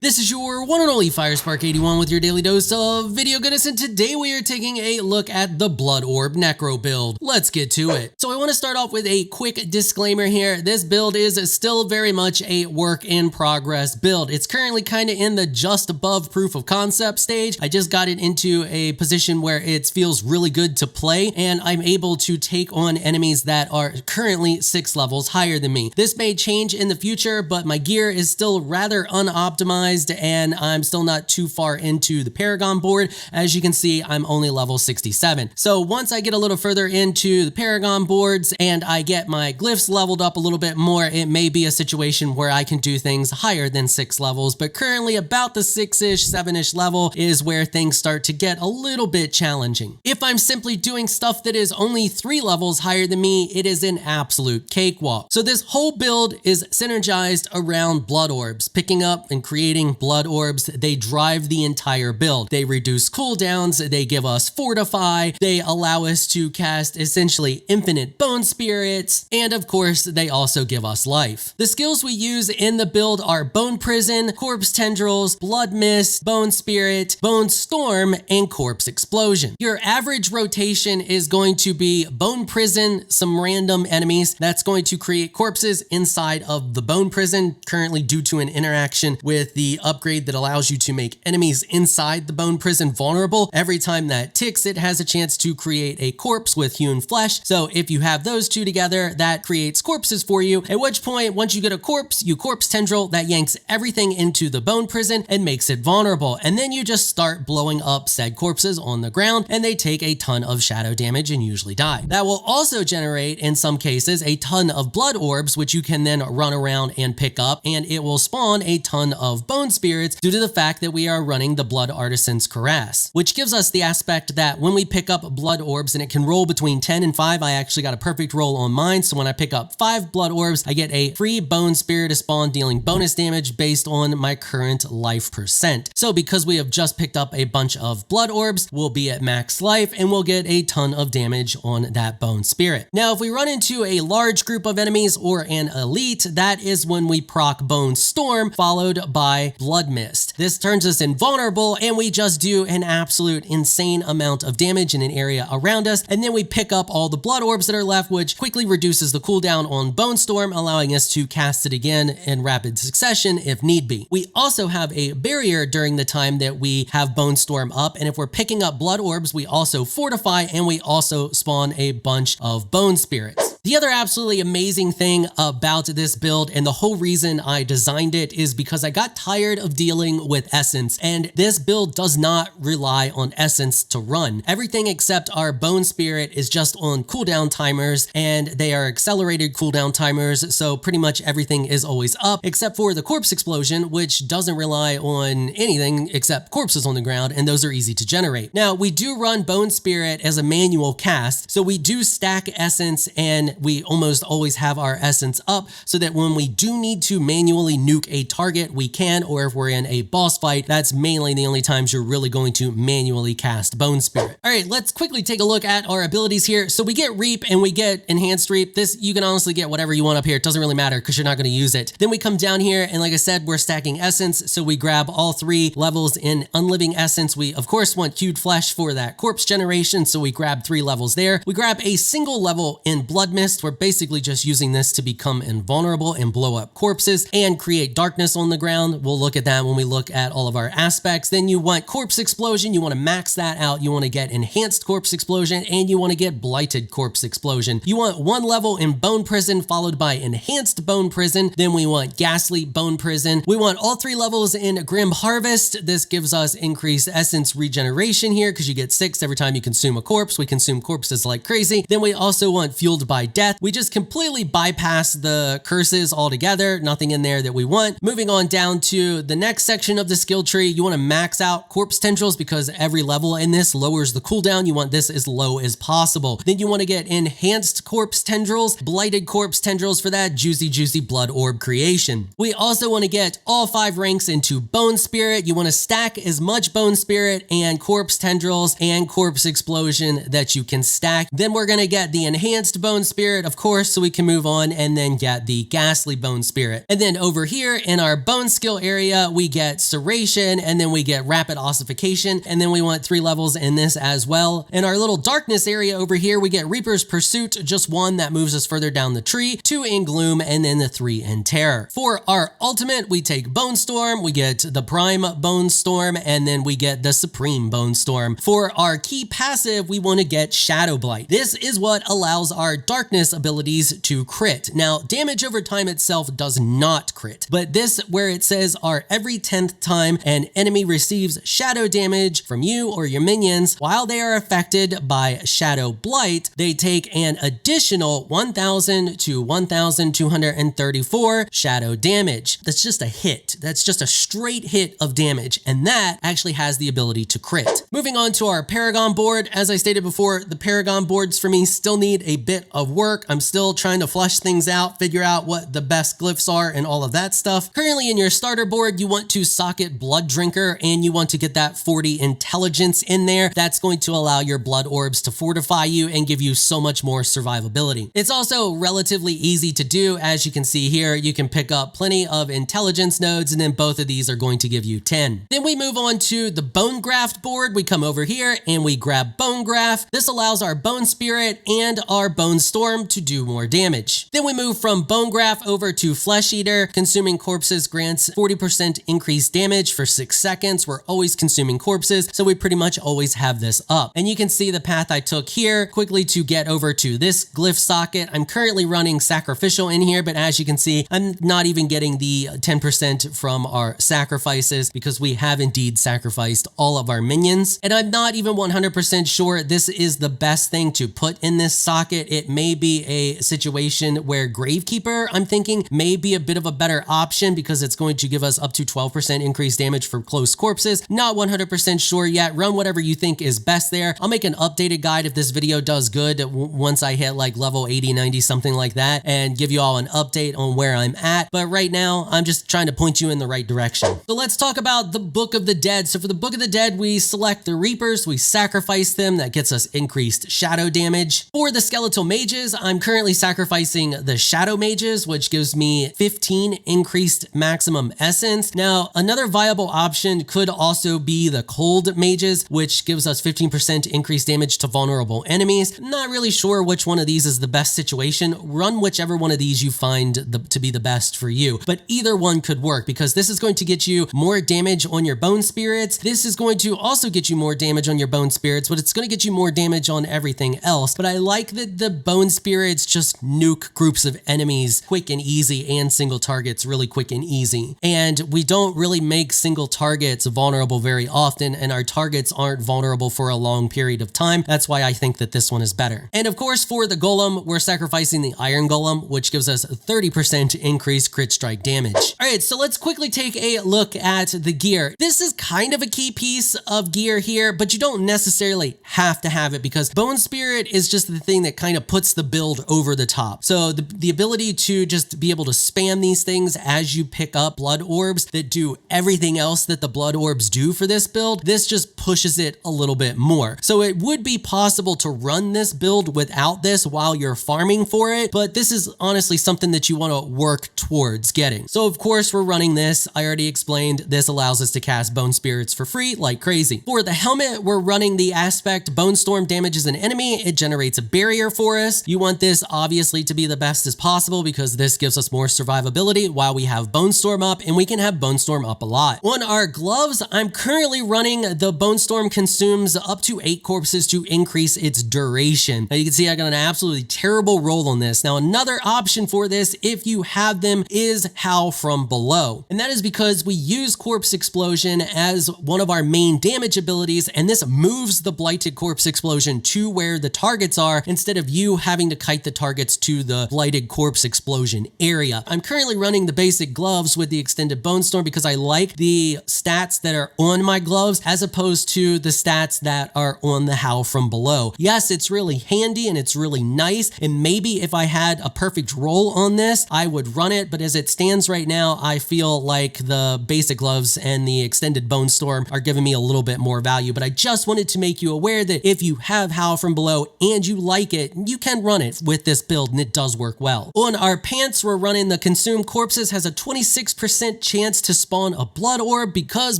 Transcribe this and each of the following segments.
This is your one and only FireSpark81 with your daily dose of video goodness, and today we are taking a look at the Blood Orb Necro build. Let's get to it. So I want to start off with a quick disclaimer here. This build is still very much a work in progress build. It's currently kind of in the just above proof of concept stage. I just got it into a position where it feels really good to play, and I'm able to take on enemies that are currently 6 levels higher than me. This may change in the future, but my gear is still rather unoptimized, and I'm still not too far into the Paragon board. As you can see, I'm only level 67. So once I get a little further into the Paragon boards and I get my glyphs leveled up a little bit more, it may be a situation where I can do things higher than 6 levels, but currently about the 6-ish, 7-ish level is where things start to get a little bit challenging. If I'm simply doing stuff that is only 3 levels higher than me, it is an absolute cakewalk. So this whole build is synergized around Blood Orbs. Picking up and creating Blood Orbs, they drive the entire build. They reduce cooldowns, they give us Fortify, they allow us to cast essentially infinite Bone Spirits, and of course they also give us life. The skills we use in the build are Bone Prison, Corpse Tendrils, Blood Mist, Bone Spirit, Bone Storm, and Corpse Explosion. Your average rotation is going to be Bone Prison, some random enemies. That's going to create corpses inside of the Bone Prison, currently due to an interaction with the upgrade that allows you to make enemies inside the Bone Prison vulnerable. Every time that ticks, it has a chance to create a corpse with hewn flesh. So if you have those two together, that creates corpses for you, at which point, once you get a corpse, you Corpse Tendril, that yanks everything into the Bone Prison and makes it vulnerable. And then you just start blowing up said corpses on the ground, and they take a ton of shadow damage and usually die. That will also generate, in some cases, a ton of Blood Orbs, which you can then run around and pick up, and it will spawn a ton of Bone Spirits due to the fact that we are running the Blood Artisan's Cuirass, which gives us the aspect that when we pick up Blood Orbs, and it can roll between 10 and 5, I actually got a perfect roll on mine, so when I pick up 5 Blood Orbs, I get a free Bone Spirit to spawn, dealing bonus damage based on my current life percent. So because we have just picked up a bunch of Blood Orbs, we'll be at max life, and we'll get a ton of damage on that Bone Spirit. Now, if we run into a large group of enemies or an elite, that is when we proc Bone Storm, followed by Blood Mist. This turns us invulnerable, and we just do an absolute insane amount of damage in an area around us, and then we pick up all the Blood Orbs that are left, which quickly reduces the cooldown on Bone Storm, allowing us to cast it again in rapid succession if need be. We also have a barrier during the time that we have Bone Storm up, and if we're picking up Blood Orbs, we also fortify, and we also spawn a bunch of Bone Spirits. The other absolutely amazing thing about this build, and the whole reason I designed it, is because I got tired of dealing with essence, and this build does not rely on essence to run. Everything except our Bone Spirit is just on cooldown timers, and they are accelerated cooldown timers, so pretty much everything is always up, except for the Corpse Explosion, which doesn't rely on anything except corpses on the ground, and those are easy to generate. Now, we do run Bone Spirit as a manual cast, so we do stack essence, and we almost always have our essence up, so that when we do need to manually nuke a target, we can, or if we're in a boss fight, that's mainly the only times you're really going to manually cast Bone Spirit. All right, let's quickly take a look at our abilities here. So we get Reap and we get Enhanced Reap. This, you can honestly get whatever you want up here. It doesn't really matter because you're not going to use it. Then we come down here, and like I said, we're stacking Essence. So we grab all 3 levels in Unliving Essence. We, of course, want Hewed Flesh for that corpse generation, so we grab 3 levels there. We grab a single level in Blood Mist. We're basically just using this to become invulnerable and blow up corpses and create darkness on the ground. We'll look at that when we look at all of our aspects. Then you want Corpse Explosion. You want to max that out. You want to get Enhanced Corpse Explosion, and you want to get Blighted Corpse Explosion. You want 1 level in Bone Prison, followed by Enhanced Bone Prison. Then we want Ghastly Bone Prison. We want all 3 levels in Grim Harvest. This gives us increased essence regeneration here, because you get 6 every time you consume a corpse. We consume corpses like crazy. Then we also want Fueled by Death. We just completely bypass the curses altogether. Nothing in there that we want. Moving on down to the next section of the skill tree, you want to max out Corpse Tendrils, because every level in this lowers the cooldown. You want this as low as possible. Then you want to get Enhanced Corpse Tendrils, Blighted Corpse Tendrils for that juicy Blood Orb creation. We also want to get all 5 ranks into Bone Spirit. You want to stack as much Bone Spirit and Corpse Tendrils and Corpse Explosion that you can stack. Then we're going to get the Enhanced Bone Spirit Spirit, of course, so we can move on and then get the Ghastly Bone Spirit. And then over here in our bone skill area, we get Serration, and then we get Rapid Ossification, and then we want 3 levels in this as well. In our little darkness area over here, we get Reaper's Pursuit, just 1 that moves us further down the tree, 2 in Gloom, and then the 3 in Terror. For our ultimate, we take Bone Storm, we get the Prime Bone Storm, and then we get the Supreme Bone Storm. For our key passive, we want to get Shadow Blight. This is what allows our darkness abilities to crit. Now, damage over time itself does not crit, but this where it says every 10th time an enemy receives shadow damage from you or your minions while they are affected by Shadow Blight, they take an additional 1,000 to 1,234 shadow damage. That's just a hit. That's just a straight hit of damage, and that actually has the ability to crit. Moving on to our Paragon board, as I stated before, the Paragon boards for me still need a bit of work. I'm still trying to flush things out, figure out what the best glyphs are and all of that stuff. Currently in your starter board, you want to socket Blood Drinker, and you want to get that 40 intelligence in there. That's going to allow your blood orbs to fortify you and give you so much more survivability. It's also relatively easy to do. As you can see here, you can pick up plenty of intelligence nodes, and then both of these are going to give you 10. Then we move on to the Bone Graft board. We come over here and we grab Bone Graft. This allows our Bone Spirit and our Bone Storm to do more damage. Then we move from Bone Graft over to Flesh Eater. Consuming corpses grants 40% increased damage for 6 seconds. We're always consuming corpses, so we pretty much always have this up. And you can see the path I took here quickly to get over to this glyph socket. I'm currently running Sacrificial in here, but as you can see, I'm not even getting the 10% from our sacrifices because we have indeed sacrificed all of our minions. And I'm not even 100% sure this is the best thing to put in this socket. It may be a situation where Gravekeeper, I'm thinking, may be a bit of a better option because it's going to give us up to 12% increased damage for close corpses. Not 100% sure yet. Run whatever you think is best there. I'll make an updated guide if this video does good once I hit like level 80, 90, something like that, and give you all an update on where I'm at. But right now, I'm just trying to point you in the right direction. So let's talk about the Book of the Dead. So for the Book of the Dead, we select the Reapers, we sacrifice them. That gets us increased shadow damage. For the Skeletal Mages, I'm currently sacrificing the Shadow Mages, which gives me 15 increased maximum essence. Now, another viable option could also be the Cold Mages, which gives us 15% increased damage to vulnerable enemies. I'm not really sure which one of these is the best situation. Run whichever one of these you find to be the best for you, but either one could work because this is going to get you more damage on your Bone Spirits. This is going to also get you more damage on your Bone Spirits, but it's going to get you more damage on everything else. But I like that the Bone Spirits just nuke groups of enemies quick and easy, and single targets really quick and easy. And we don't really make single targets vulnerable very often, and our targets aren't vulnerable for a long period of time. That's why I think that this one is better. And of course, for the Golem, we're sacrificing the Iron Golem, which gives us 30% increased crit strike damage. All right, so let's quickly take a look at the gear. This is kind of a key piece of gear here, but you don't necessarily have to have it because Bone Spirit is just the thing that kind of puts the build over the top. So the ability to just be able to spam these things as you pick up Blood Orbs that do everything else that the Blood Orbs do for this build, this just pushes it a little bit more. So it would be possible to run this build without this while you're farming for it, but this is honestly something that you want to work towards getting. So of course we're running this. I already explained this allows us to cast Bone Spirits for free like crazy. For the helmet, we're running the aspect Bone Storm damages an enemy. It generates a barrier for us. You want this obviously to be the best as possible because this gives us more survivability while we have Bone Storm up, and we can have Bone Storm up a lot. On our gloves, I'm currently running the Bone Storm consumes up to 8 corpses to increase its duration. Now you can see I got an absolutely terrible roll on this. Now another option for this, if you have them, is Howl from Below. And that is because we use Corpse Explosion as one of our main damage abilities, and this moves the Blighted Corpse Explosion to where the targets are instead of you having to kite the targets to the Blighted Corpse Explosion area. I'm currently running the basic gloves with the extended Bone Storm because I like the stats that are on my gloves as opposed to the stats that are on the 𝐻𝑜W from below. Yes, it's really handy and it's really nice, and maybe if I had a perfect roll on this, I would run it, but as it stands right now, I feel like the basic gloves and the extended Bone Storm are giving me a little bit more value, but I just wanted to make you aware that if you have 𝐻𝑜W from below and you like it, you can run it with this build and it does work well. On our pants, we're running the Consume Corpses, has a 26% chance to spawn a Blood Orb because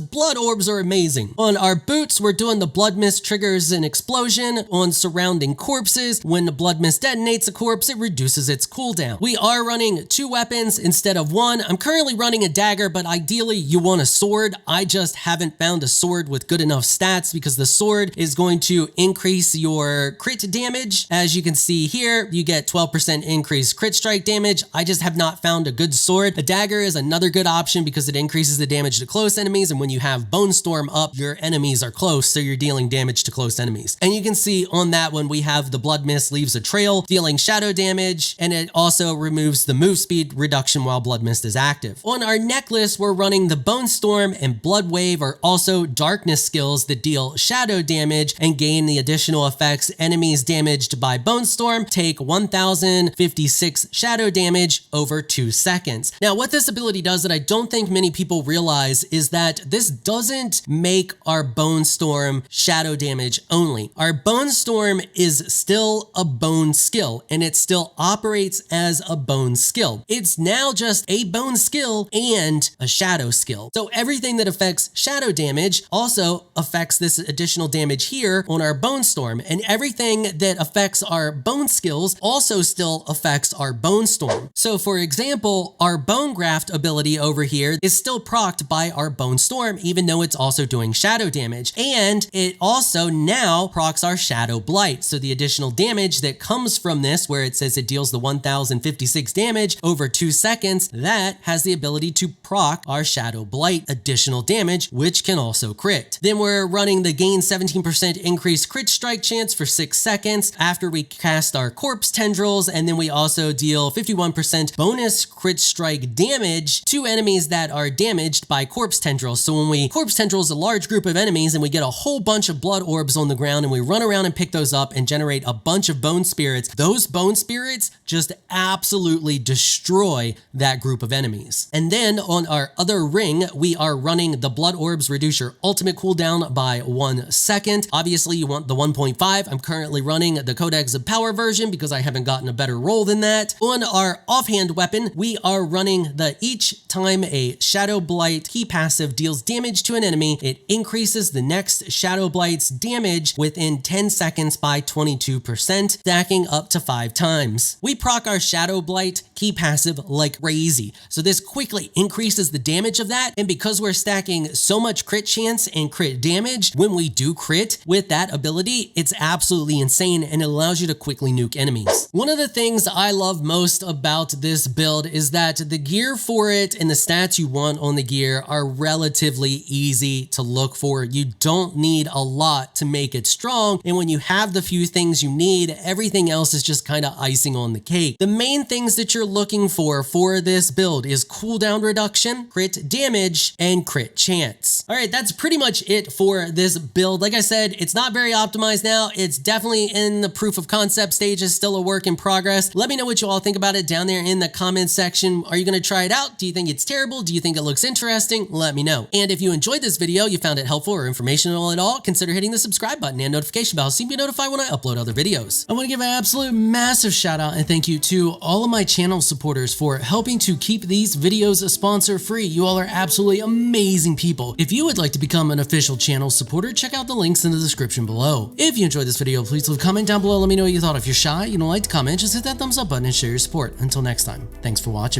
Blood Orbs are amazing. On our boots, we're doing the Blood Mist triggers an explosion on surrounding corpses. When the Blood Mist detonates a corpse, it reduces its cooldown. We are running 2 weapons instead of 1. I'm currently running a dagger, but ideally you want a sword. I just haven't found a sword with good enough stats because the sword is going to increase your crit damage. As you can see here, you get 12% increased crit strike damage. I just have not found a good sword. A dagger is another good option because it increases the damage to close enemies, and when you have Bone Storm up, your enemies are close, so you're dealing damage to close enemies. And you can see on that one, we have the Blood Mist leaves a trail, dealing shadow damage, and it also removes the move speed reduction while Blood Mist is active. On our necklace, we're running the Bone Storm and Blood Wave are also darkness skills that deal shadow damage and gain the additional effects. Enemies damaged by Bone Storm take 1056 shadow damage over 2 seconds. Now, what this ability does that I don't think many people realize is that this doesn't make our Bone Storm shadow damage only. Our Bone Storm is still a bone skill and it still operates as a bone skill. It's now just a bone skill and a shadow skill. So everything that affects shadow damage also affects this additional damage here on our Bone Storm, and everything that affects our bone skills also still affects our Bone Storm. So for example, our Bone Graft ability over here is still procced by our Bone Storm, even though it's also doing shadow damage. And it also now procs our Shadow Blight. So the additional damage that comes from this, where it says it deals the 1056 damage over 2 seconds, that has the ability to proc our Shadow Blight additional damage, which can also crit. Then we're running the gain 17% increased crit strike chance for 6 seconds after we cast our Corpse Tendrils, and then we also deal 51% bonus crit strike damage to enemies that are damaged by Corpse Tendrils. So when we Corpse Tendrils a large group of enemies and we get a whole bunch of Blood Orbs on the ground and we run around and pick those up and generate a bunch of Bone Spirits, those Bone Spirits just absolutely destroy that group of enemies. And then on our other ring, we are running the Blood Orbs reduce your ultimate cooldown by 1 second. Obviously, you want the 1.5. I'm currently running the Codex of Power version because I haven't gotten a better roll than that. On our offhand weapon, we are running the each time a Shadow Blight key passive deals damage to an enemy, it increases the next Shadow Blight's damage within 10 seconds by 22%, stacking up to 5 times. We proc our Shadow Blight key passive like crazy, so this quickly increases the damage of that, and because we're stacking so much crit chance and crit damage, when we do crit with that ability, it's absolutely insane and it allows you to quickly nuke enemies. One of the things I love most about this build is that the gear for it and the stats you want on the gear are relatively easy to look for. You don't need a lot to make it strong, and when you have the few things you need, everything else is just kind of icing on the cake. The main things that you're looking for this build is cooldown reduction, crit damage, and crit chance. All right, that's pretty much it for this build. Like I said, it's not very optimized now. It's definitely in the proof of concept stage, is still a work in progress. Let me know what you all think about it down there in the comments section. Are you going to try it out? Do you think it's terrible? Do you think it looks interesting? Let me know. And if you enjoyed this video, you found it helpful or informational at all, consider hitting the subscribe button and notification bell so you can be notified when I upload other videos. I want to give an absolute massive shout out and thank you to all of my channel supporters for helping to keep these videos sponsor free. You all are absolutely amazing people. If you would like to become an official channel supporter, check out the links in the description below. If you enjoyed this video, please leave a comment down below. Let me know what you thought. If you're shy, you don't like to comment, just hit that thumbs up button and share your support. Until next time, thanks for watching.